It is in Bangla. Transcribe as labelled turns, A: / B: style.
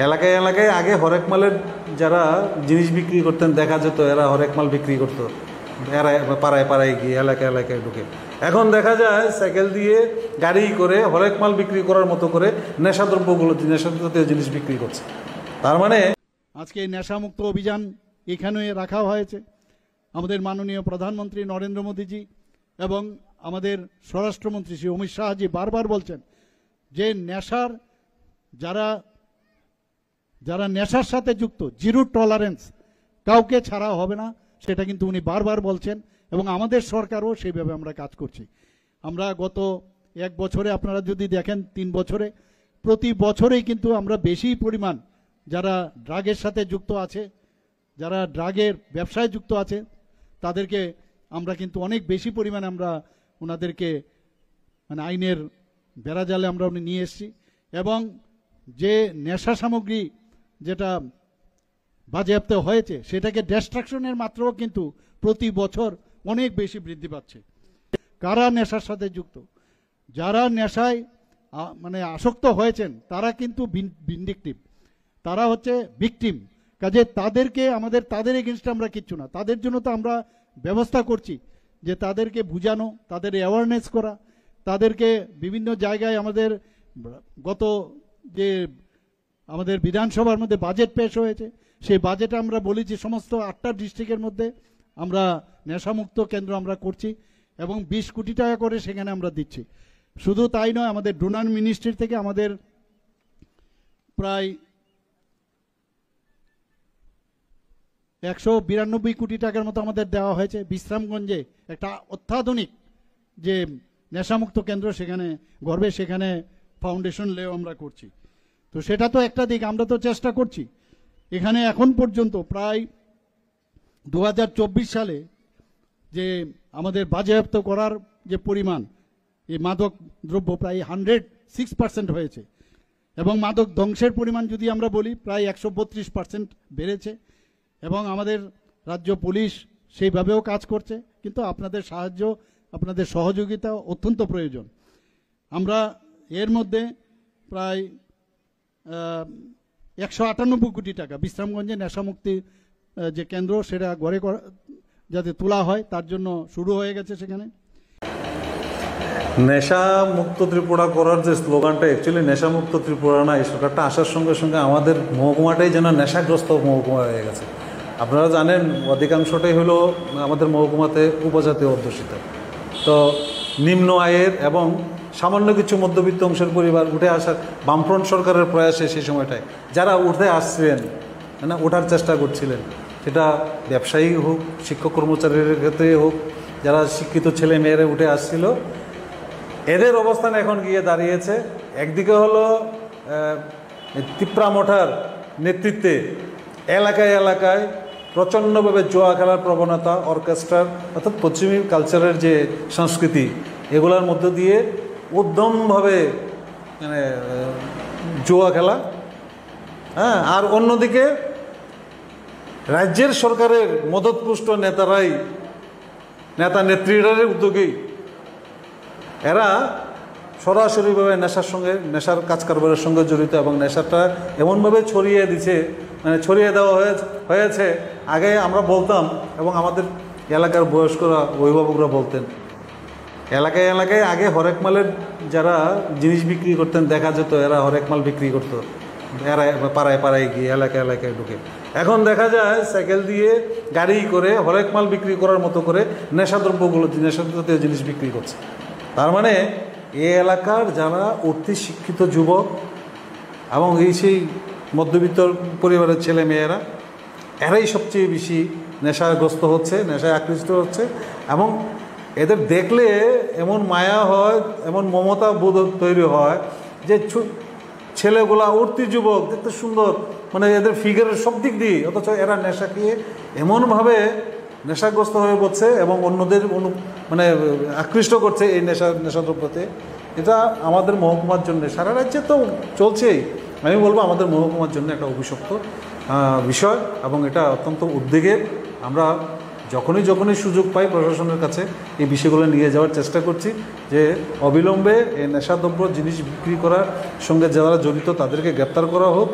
A: এলাকায় এলাকায় আগে হরেক মালের যারা জিনিস বিক্রি করতেন দেখা যেত, এরা হরেক মাল বিক্রি করতো, এরা পাড়ায় পাড়ায় গিয়ে এলাকায় এলাকায় ঢুকে। এখন দেখা যায় সাইকেল দিয়ে গাড়ি করে হরেক মাল বিক্রি করার মতো করে নেশাদ্রব্যগুলো, নেশাজাতীয় জিনিস বিক্রি করছে। তার মানে
B: আজকে এই নেশামুক্ত অভিযান এখানে রাখা হয়েছে। আমাদের মাননীয় প্রধানমন্ত্রী নরেন্দ্র মোদীজি এবং আমাদের স্বরাষ্ট্রমন্ত্রী শ্রী অমিত শাহজি বারবার বলছেন যে নেশার যারা নেশার সাথে যুক্ত, জিরো টলারেন্স, কাউকে ছাড়া হবে না, সেটা কিন্তু উনি বারবার বলছেন এবং আমাদের সরকারও সেইভাবে আমরা কাজ করছি। আমরা গত 1 বছরে আপনারা যদি দেখেন 3 বছরে প্রতি বছরেই কিন্তু আমরা বেশি পরিমাণ যারা ড্রাগের সাথে যুক্ত আছে, যারা ড্রাগের ব্যবসায় যুক্ত আছে, তাদেরকে আমরা কিন্তু অনেক বেশি পরিমাণে আমরা ওনাদেরকে মানে আইনের বেড়াজালে আমরা নিয়ে এসেছি। এবং যে নেশা সামগ্রী যেটা বাজেয়াপ্ত হয়েছে সেটাকে ডিস্ট্রাকশনের মাত্রাও কিন্তু প্রতি বছর অনেক বেশি বৃদ্ধি পাচ্ছে। কারা নেশার সাথে যুক্ত, যারা নেশায় মানে আসক্ত হয়েছেন তারা কিন্তু ভিন্ডিকটিভ, তারা হচ্ছে ভিকটিম। কাজে তাদেরকে তাদের এগেনস্টে আমরা কিচ্ছু না, তাদের জন্য তো আমরা ব্যবস্থা করছি যে তাদেরকে বুঝানো, তাদের অ্যাওয়ারনেস করা, তাদেরকে বিভিন্ন জায়গায় আমাদের গত যে আমাদের বিধানসভার মধ্যে বাজেট পেশ হয়েছে সেই বাজেটে আমরা বলেছি সমস্ত 8টা ডিস্ট্রিক্টের মধ্যে আমরা নেশামুক্ত কেন্দ্র আমরা করছি এবং 20 কোটি টাকা করে সেখানে আমরা দিচ্ছি। শুধু তাই নয়, আমাদের ডোনার মিনিস্ট্রি থেকে আমাদের প্রায় 192 কোটি টাকার মতো আমাদের দেওয়া হয়েছে। বিশ্রামগঞ্জে একটা অত্যাধুনিক যে নেশামুক্ত কেন্দ্র সেখানে গর্বে, সেখানে ফাউন্ডেশন লেও আমরা করছি। তো সেটা তো একটা দিক, আমরা তো চেষ্টা করছি। এখানে এখন পর্যন্ত প্রায় 2024 সালে যে আমাদের বাজেয়াপ্ত করার যে পরিমাণ, এই মাদক দ্রব্য প্রায় 106% হয়েছে এবং মাদক ধ্বংসের পরিমাণ যদি আমরা বলি প্রায় 132% বেড়েছে এবং আমাদের রাজ্য পুলিশ সেইভাবেও কাজ করছে। কিন্তু আপনাদের সাহায্য, আপনাদের সহযোগিতা অত্যন্ত প্রয়োজন। আমরা এর মধ্যে প্রায় 198 কোটি টাকা বিশ্রামগঞ্জে নেশামুক্তি যে কেন্দ্র সেটা গড়ে যাতে তোলা হয় তার জন্য শুরু হয়ে গেছে। সেখানে
A: নেশা মুক্ত ত্রিপুরা করার যে স্লোগানটা, অ্যাকচুয়ালি নেশামুক্ত ত্রিপুরা না, এই সরকারটা আসার সঙ্গে সঙ্গে আমাদের মহকুমাটাই যেন নেশাগ্রস্ত মহকুমা হয়ে গেছে। আপনারা জানেন অধিকাংশটাই হলো আমাদের মহকুমাতে উপজাতীয় অধ্যুষিত। তো নিম্ন আয়ের এবং সামান্য কিছু মধ্যবিত্ত অংশের পরিবার উঠে আসার বামফ্রন্ট সরকারের প্রয়াসে সেই সময়টায় যারা উঠে আসছিলেন, না ওঠার চেষ্টা করছিলেন, সেটা ব্যবসায়ী হোক, শিক্ষক কর্মচারীদের ক্ষেত্রে হোক, যারা শিক্ষিত ছেলে মেয়েরা উঠে আসছিল, এদের অবস্থান এখন গিয়ে দাঁড়িয়েছে। একদিকে হলো তিপ্রা মঠার নেতৃত্বে এলাকায় এলাকায় প্রচণ্ডভাবে জুয়া খেলার প্রবণতা, অর্কেস্ট্রার অর্থাৎ পশ্চিমী কালচারের যে সংস্কৃতি, এগুলোর মধ্য দিয়ে উদ্যমভাবে মানে জুয়া খেলা। হ্যাঁ, আর অন্যদিকে রাজ্যের সরকারের মদতপুষ্ট নেতা নেত্রীরাই উদ্যোগী এরা সরাসরিভাবে নেশার কাজ কারবারের সঙ্গে জড়িত এবং নেশাটা এমনভাবে ছড়িয়ে দিচ্ছে, মানে ছড়িয়ে দেওয়া হয়েছে। আগে আমরা বলতাম এবং আমাদের এলাকার বয়স্করা, অভিভাবকরা বলতেন, এলাকায় এলাকায় আগে হরেক মালের যারা জিনিস বিক্রি করতেন দেখা যেত, এরা হরেক মাল বিক্রি করতো, এরা পাড়ায় পাড়ায় গিয়ে এলাকায় এলাকায় ঢুকে। এখন দেখা যায় সাইকেল দিয়ে গাড়ি করে হরেক মাল বিক্রি করার মতো করে নেশাদ্রব্যগুলো, নেশাজাতীয় জিনিস বিক্রি করছে। তার মানে এই এলাকার যারা অতি শিক্ষিত যুবক এবং সেই মধ্যবিত্ত পরিবারের ছেলে মেয়েরা, এরাই সবচেয়ে বেশি নেশাগ্রস্ত হচ্ছে, নেশায় আকৃষ্ট হচ্ছে এবং এদের দেখলে এমন মায়া হয়, এমন মমতা বোধ তৈরি হয় যে ছেলেগুলা উঠতি যুবক, দেখতে সুন্দর, মানে এদের ফিগারের সব দিক দিয়ে, অথচ এরা নেশা খেয়ে এমনভাবে নেশাগ্রস্ত হয়ে পড়ছে এবং অন্যদের মানে আকৃষ্ট করছে এই নেশাদ্রব্যতে। এটা আমাদের মহকুমার জন্য, সারা রাজ্যে তো চলছেই, আমি বলবো আমাদের মহকুমার জন্য একটা অভিশপ্ত বিষয় এবং এটা অত্যন্ত উদ্বেগের। আমরা যখনই সুযোগ পাই প্রশাসনের কাছে এই বিষয়গুলো নিয়ে যাওয়ার চেষ্টা করছি যে অবিলম্বে এই নেশাদ্রব্য জিনিস বিক্রি করার সঙ্গে যারা জড়িত তাদেরকে গ্রেপ্তার করা হোক।